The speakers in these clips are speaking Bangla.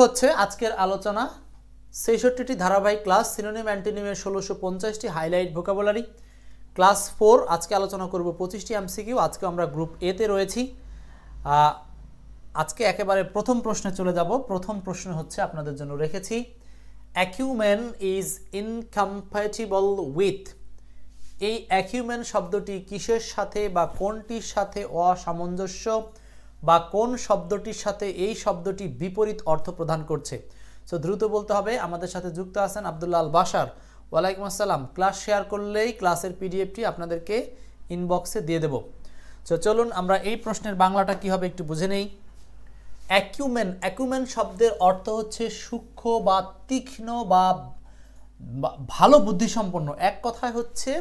হচ্ছে আজকের আলোচনা ৬৬টি ধারাবাহিক ক্লাস সিনোনিম অ্যান্টোনিমের ১৬৫০টি হাইলাইট ভোকাবুলারি ক্লাস 4। আজকে আলোচনা করব 25টি এমসিকিউ। আজকে আমরা গ্রুপ এ তে রয়েছি। আজকে একেবারে প্রথম প্রশ্নে চলে যাব। প্রথম প্রশ্ন হচ্ছে আপনাদের জন্য রেখেছি, অ্যাকিউমেন ইজ ইনকম্প্যাটিবল উইথ। এই অ্যাকিউমেন শব্দটি কিসের সাথে বা কোনটির সাথে অসামঞ্জস্য বা কোন শব্দটির সাথে এই শব্দটি বিপরীত অর্থ প্রদান করছে? সো দ্রুত বলতে হবে। আমাদের সাথে যুক্ত আছেন আব্দুল্লাহ আল বাশার। ওয়ালাইকুম আসসালাম। ক্লাস শেয়ার করলেই ক্লাসের পিডিএফটি আপনাদেরকে ইনবক্সে দিয়ে দেব। সো চলুন আমরা এই প্রশ্নের বাংলাটা কি হবে একটু বুঝে নেই। অ্যাকিউমেন, অ্যাকিউমেন শব্দের অর্থ হচ্ছে সূক্ষ্ম বা তীক্ষ্ণ বা ভালো বুদ্ধিসম্পন্ন। এক কথায় হচ্ছে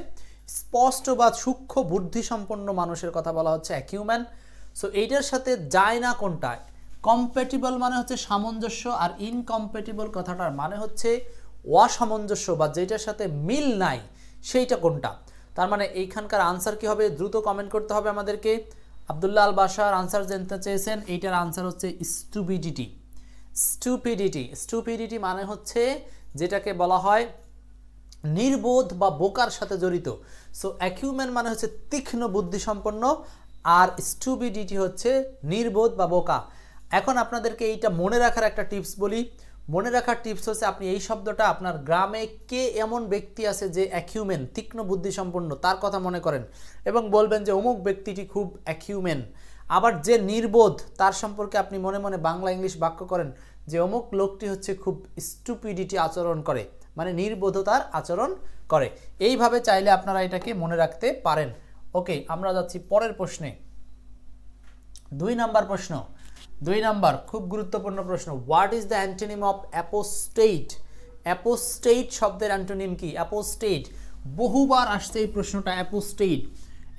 স্পষ্ট বা সূক্ষ্ম বুদ্ধিসম্পন্ন মানুষের কথা বলা হচ্ছে অ্যাকিউমেন। সো এইটার সাথে যায় না কোনটা? কম্প্যাটিবল মানে হচ্ছে সামঞ্জস্য, আর ইনকম্প্যাটিবল কথাটার মানে হচ্ছে অসামঞ্জস্য বা যেটার সাথে মিল নাই সেইটা কোনটা। তার মানে এইখানকার আনসার কি হবে? দ্রুত কমেন্ট করতে হবে আমাদেরকে। আব্দুল্লাহ আল বাশার আনসার জানতে চেয়েছেন, এইটার আনসার হচ্ছে স্টুপিডিটি। স্টুপিডিটি, স্টুপিডিটি মানে হচ্ছে যেটাকে বলা হয় নির্বোধ বা বোকার সাথে জড়িত। সো অ্যাকিউমেন মানে হচ্ছে তীক্ষ্ণ বুদ্ধিসম্পন্ন, আর স্টুপিডিটি হচ্ছে নির্বোধ বা বোকা। এখন আপনাদেরকে এইটা মনে রাখার একটা টিপস বলি। মনে রাখার টিপস হচ্ছে, আপনি এই শব্দটা আপনার গ্রামে কে এমন ব্যক্তি আছে যে অ্যাকিউমেন তীক্ষ্ণ বুদ্ধিসম্পন্ন তার কথা মনে করেন এবং বলবেন যে অমুক ব্যক্তিটি খুব অ্যাকিউমেন। আবার যে নির্বোধ তার সম্পর্কে আপনি মনে মনে বাংলা ইংলিশ বাক্য করেন যে অমুক লোকটি হচ্ছে খুব স্টুপিডিটি আচরণ করে, মানে নির্বোধতার আচরণ করে। এইভাবে চাইলে আপনারা এটাকে মনে রাখতে পারেন। ওকে, আমরা যাচ্ছি পরের প্রশ্নে। 2 নাম্বার প্রশ্ন। 2 নাম্বার খুব গুরুত্বপূর্ণ প্রশ্ন। What is the antonym of apostate? Apostate শব্দের অ্যান্টোনিম কি? অ্যাপোস্টেট বহুবার আসছে এই প্রশ্নটা। অ্যাপোস্টেট,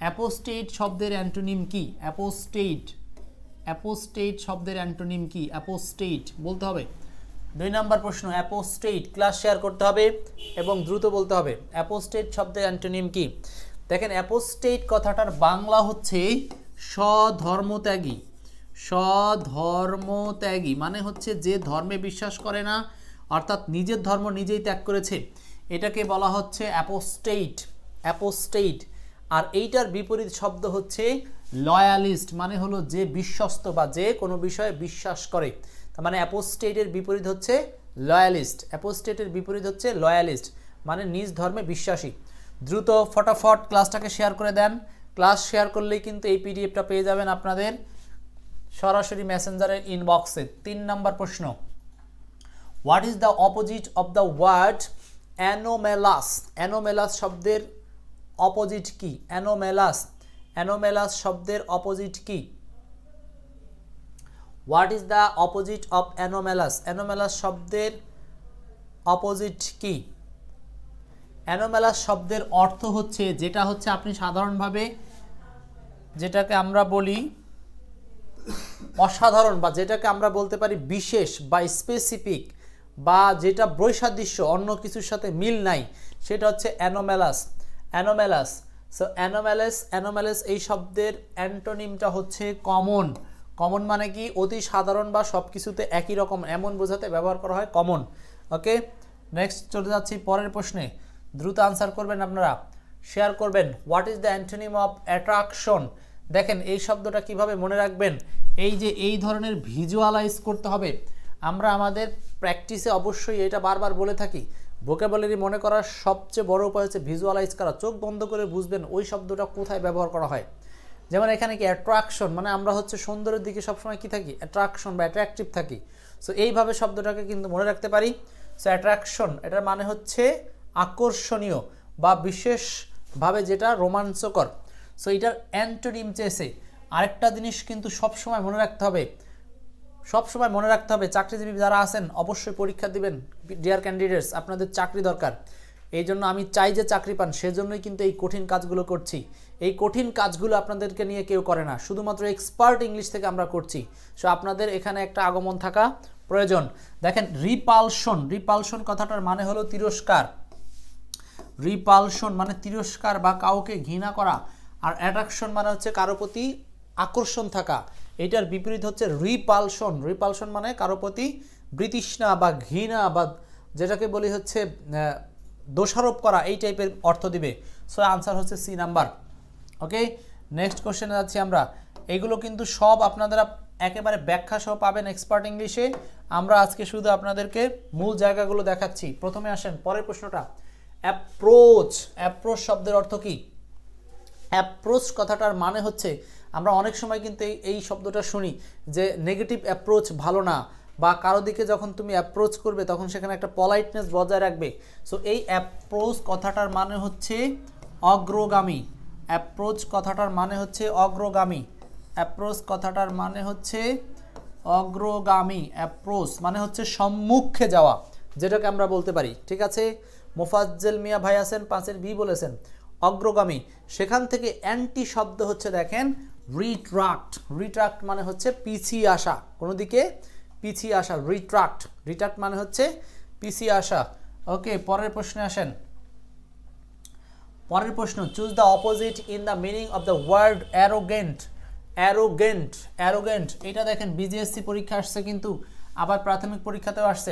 অ্যাপোস্টেট শব্দের অ্যান্টোনিম কি? অ্যাপোস্টেট, অ্যাপোস্টেট শব্দের অ্যান্টোনিম কি? অ্যাপোস্টেট বলতে হবে। 2 নাম্বার প্রশ্ন, অ্যাপোস্টেট। ক্লাস শেয়ার করতে হবে এবং দ্রুত বলতে হবে। অ্যাপোস্টেট শব্দের অ্যান্টোনিম কি? দেখেন, অ্যাপোস্টেট কথাটার বাংলা হচ্ছে স্বধর্মত্যাগী। স্বধর্মত্যাগী মানে হচ্ছে যে ধর্মে বিশ্বাস করে না, অর্থাৎ নিজের ধর্ম নিজেই ত্যাগ করেছে, এটাকে বলা হচ্ছে অ্যাপোস্টেট। অ্যাপোস্টেট। আর এইটার বিপরীত শব্দ হচ্ছে লয়ালিস্ট, মানে হলো যে বিশ্বস্ত বা যে কোনো বিষয়ে বিশ্বাস করে। তার মানে অ্যাপোস্টেটের বিপরীত হচ্ছে লয়ালিস্ট। অ্যাপোস্টেটের বিপরীত হচ্ছে লয়ালিস্ট, মানে নিজ ধর্মে বিশ্বাসী। দ্রুত ফটাফট ক্লাসটাকে শেয়ার করে দেন। ক্লাস শেয়ার করলেই কিন্তু এই পিডিএফটা পেয়ে যাবেন আপনাদের সরাসরি মেসেঞ্জারের ইনবক্সে। 3 নাম্বার প্রশ্ন, what is the opposite of the word anomalous? Anomalous শব্দের অপোজিট কি? অ্যানোমেলাস, অ্যানোমেলাস শব্দের অপোজিট কি? What is the opposite of anomalous? Anomalous শব্দের অপোজিট কি? অ্যানোমেলাস শব্দের অর্থ হচ্ছে, যেটা হচ্ছে আপনি সাধারণভাবে যেটাকে আমরা বলি অসাধারণ, বা যেটাকে আমরা বলতে পারি বিশেষ বা স্পেসিফিক, বা যেটা বৈসাদৃশ্য অন্য কিছুর সাথে মিল নাই, সেটা হচ্ছে anomalous. Anomalous. So anomalous, anomalous এই শব্দের অ্যান্টোনিমটা হচ্ছে কমন। কমন মানে কি? অতি সাধারণ বা সব কিছুতে একই রকম, এমন বোঝাতে ব্যবহার করা হয় কমন। ওকে, নেক্সট চলে যাচ্ছি পরের প্রশ্নে। দ্রুত আনসার করবেন আপনারা, শেয়ার করবেন। What is the antonym of attraction? দেখেন এই শব্দটা কিভাবে মনে রাখবেন। এই যে এই ধরনের ভিজুয়ালাইজ করতে হবে। আমরা আমাদের প্র্যাকটিসে অবশ্যই এটা বারবার বলে থাকি, ভোকাবুলারি মনে করার সবচেয়ে বড় উপায় হচ্ছে ভিজুয়ালাইজ করা। চোখ বন্ধ করে বুঝবেন ওই শব্দটা কোথায় ব্যবহার করা হয়। যেমন এখানে কি অ্যাট্রাকশন, মানে আমরা হচ্ছে সৌন্দর্যের দিকে সবসময় কি থাকি? অ্যাট্রাকশন বা অ্যাট্রাকটিভ থাকি। সো এইভাবে শব্দটাকে কিন্তু মনে রাখতে পারি। সো অ্যাট্রাকশন এটার মানে হচ্ছে আকর্ষণীয় বা বিশেষভাবে যেটা রোমাঞ্চকর। সো এটার অ্যান্টোনিম চেয়েছে। আরেকটা জিনিস কিন্তু সবসময় মনে রাখতে হবে, সবসময় মনে রাখতে হবে, চাকরিজীবী যারা আছেন অবশ্যই পরীক্ষা দিবেন। ডিয়ার ক্যান্ডিডেটস, আপনাদের চাকরি দরকার, এই জন্য আমি চাই যে চাকরি পান, সেজন্যই কিন্তু এই কঠিন কাজগুলো করছি। এই কঠিন কাজগুলো আপনাদেরকে নিয়ে কেউ করে না, শুধুমাত্র এক্সপার্ট ইংলিশ থেকে আমরা করছি। সো আপনাদের এখানে একটা আগমন থাকা প্রয়োজন। দেখেন, রিপালশন, রিপালশন কথাটার মানে হলো তিরস্কার। রিপালশন মানে তিরস্কার বা কাউকে ঘৃণা করা। আর অ্যাট্রাকশন মানে হচ্ছে কারো প্রতি আকর্ষণ থাকা। এটার বিপরীত হচ্ছে রিপালশন। রিপালশন মানে কারো প্রতি বিতৃষ্ণা বা ঘৃণা বা যেটাকে বলি হচ্ছে দোষারোপ করা, এই টাইপের অর্থ দিবে। সো আনসার হচ্ছে সি নাম্বার। ওকে, নেক্সট কোশ্চেনে যাচ্ছি আমরা। এগুলো কিন্তু সব আপনারা একেবারে ব্যাখ্যা সহ পাবেন এক্সপার্ট ইংলিশে। আমরা আজকে শুধু আপনাদেরকে মূল জায়গাগুলো দেখাচ্ছি। প্রথমে আসেন পরের প্রশ্নটা, অ্যাপ্রোচ। অ্যাপ্রোচ শব্দের অর্থ কি? অ্যাপ্রোচ কথাটার মানে হচ্ছে, আমরা অনেক সময় কিন্তু এই শব্দটা শুনি যে নেগেটিভ অ্যাপ্রোচ ভালো না, বা কারো দিকে যখন তুমি অ্যাপ্রোচ করবে তখন সেখানে একটা পলাইটনেস বজায় রাখবে। সো এই অ্যাপ্রোচ কথাটার মানে হচ্ছে অগ্রগামী। অ্যাপ্রোচ কথাটার মানে হচ্ছে অগ্রগামী। অ্যাপ্রোচ কথাটার মানে হচ্ছে অগ্রগামী। অ্যাপ্রোচ মানে হচ্ছে সম্মুখে যাওয়া, যেটাকে আমরা বলতে পারি। ঠিক আছে, মোফাজ্জেল মিয়া ভাই আছেন, 5-এর বি বলেছেন অগ্রগামী। সেখান থেকে অ্যান্টি শব্দ হচ্ছে দেখেন রিট্রাক্ট। রিট্রাক্ট মানে হচ্ছে পিছিয়ে আসা, কোনো দিকে পিছিয়ে আসা। রিট্রাক্ট, রিট্রাক্ট মানে হচ্ছে পিছিয়ে আসা। ওকে, পরের প্রশ্নে আসেন। পরের প্রশ্ন, choose the opposite in the meaning of the word arrogant. Arrogant, arrogant এটা দেখেন বিজিএসসি পরীক্ষা আসছে, কিন্তু আবার প্রাথমিক পরীক্ষাতেও আসছে।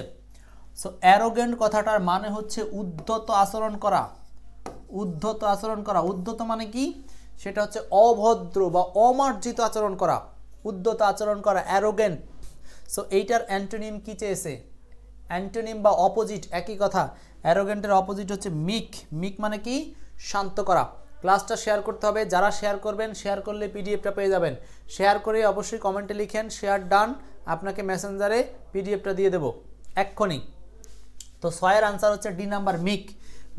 সো অ্যারোগেন্ট কথাটার মানে হচ্ছে উদ্ধত আচরণ করা। উদ্ধত আচরণ করা। উদ্ধত মানে কি? সেটা হচ্ছে অভদ্র বা অমার্জিত আচরণ করা, উদ্ধত আচরণ করা, অ্যারোগেন্ট। সো এইটার অ্যান্টোনিম কি চেয়েছে? অ্যান্টোনিম বা অপোজিট একই কথা। অ্যারোগেন্টের অপোজিট হচ্ছে মিক। মিক মানে কি? শান্ত করা। ক্লাসটা শেয়ার করতে হবে, যারা শেয়ার করবেন, শেয়ার করলে পিডিএফটা পেয়ে যাবেন। শেয়ার করে অবশ্যই কমেন্টে লিখেন শেয়ার ডান, আপনাকে মেসেঞ্জারে পিডিএফটা দিয়ে দেবো এক্ষুনি। তো 6-এর আনসার হচ্ছে ডি নাম্বার, মিক।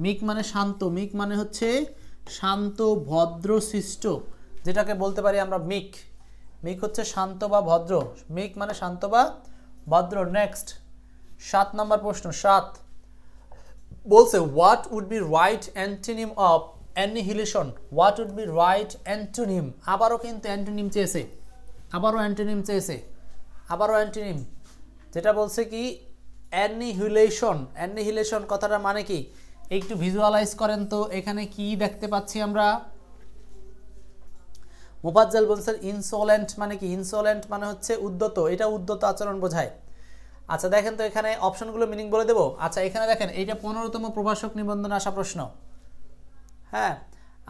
মিক মানে শান্ত। মিক মানে হচ্ছে শান্ত, ভদ্র, শিষ্ট, যেটাকে বলতে পারি আমরা মিক। মিক হচ্ছে শান্ত বা ভদ্র। মিক মানে শান্ত বা ভদ্র। নেক্সট 7 নম্বর প্রশ্ন। 7 বলছে what would be right antonym of annihilation. What would be right antonym. আবারও কিন্তু অ্যান্টোনিম চেয়েছে, আবারও অ্যান্টোনিম চেয়েছে, আবারও অ্যান্টোনিম। যেটা বলছে কি অ্যানিহিলেশন। অ্যানিহিলেশন কথাটা মানে কি? একটু ভিজুয়ালাইজ করেন তো, এখানে কি দেখতে পাচ্ছি আমরা? মোফাজ্জল বলছেন ইনসোলেন্ট মানে কি? ইনসোলেন্ট মানে হচ্ছে উদ্ধত, এটা উদ্ধত আচরণ বোঝায়। আচ্ছা দেখেন তো এখানে অপশনগুলো মিনিং বলে দেবো। আচ্ছা এখানে দেখেন এইটা 15তম প্রভাষক নিবন্ধনে আসা প্রশ্ন। হ্যাঁ,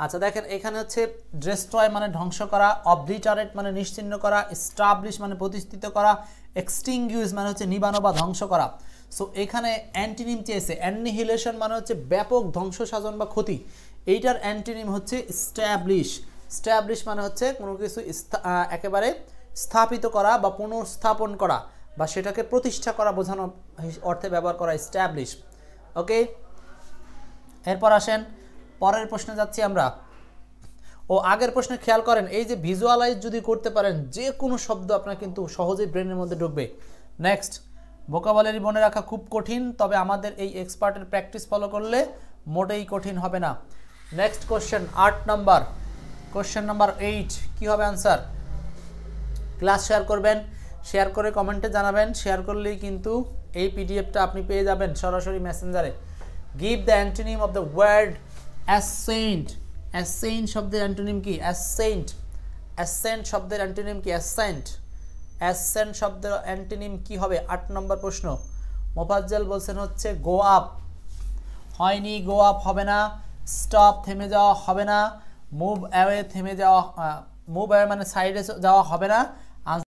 আচ্ছা দেখেন এখানে হচ্ছে ডেস্ট্রয় মানে ধ্বংস করা, অবলিটারেট মানে নিশ্চিহ্ন করা, এস্টাবলিশ মানে প্রতিষ্ঠিত করা, এক্সটিংগুইশ মানে হচ্ছে নিবানো বা ধ্বংস করা। সো এখানে অ্যান্টিনিম চেয়েছে। অ্যানিহিলেশন মানে হচ্ছে ব্যাপক ধ্বংস সাধন বা ক্ষতি, এইটার অ্যান্টিনিম হচ্ছে স্ট্যাবলিশ। স্ট্যাবলিশ মানে হচ্ছে কোনো কিছু একেবারে স্থাপিত করা বা পুনর্স্থাপন করা বা সেটাকে প্রতিষ্ঠা করা বোঝানো অর্থে ব্যবহার করা স্ট্যাবলিশ। ওকে, এরপর আসেন পরের প্রশ্নে যাচ্ছি আমরা। ও আগের প্রশ্নে খেয়াল করেন, এই যে ভিজুয়ালাইজ যদি করতে পারেন যে কোনো শব্দ আপনার কিন্তু সহজেই ব্রেনের মধ্যে ঢুকবে। নেক্সট, ভোকাবুলারি মনে রাখা খুব কঠিন, তবে আমাদের এই এক্সপার্টের প্র্যাকটিস ফলো করলে মোটেই কঠিন হবে না। Next question 8 number. Question number 8 কি হবে আনসার? ক্লাস শেয়ার করবেন, শেয়ার করে কমেন্টে জানাবেন। শেয়ার করলেই কিন্তু এই পিডিএফটা আপনি পেয়ে যাবেন সরাসরি মেসেঞ্জারে। Give the antonym of the word ascent. Ascent শব্দের অ্যান্টোনিম কি? অ্যাসেন্ট। অ্যাসেন্ট শব্দের অ্যান্টোনিম কি? অ্যাসেন্ট। অ্যাসেন্ট শব্দের অ্যান্টোনিম কি হবে? 8 নম্বর প্রশ্ন। মোফাজ্জল বলছেন হচ্ছে গো আপ। হয়নি, গো আপ হবে না। স্টপ থেমে যাওয়া হবে না। মুভ অ্যাওয়ে থেমে যাওয়া, মুভ অ্যাওয়ে মানে সাইডে যাওয়া হবে না।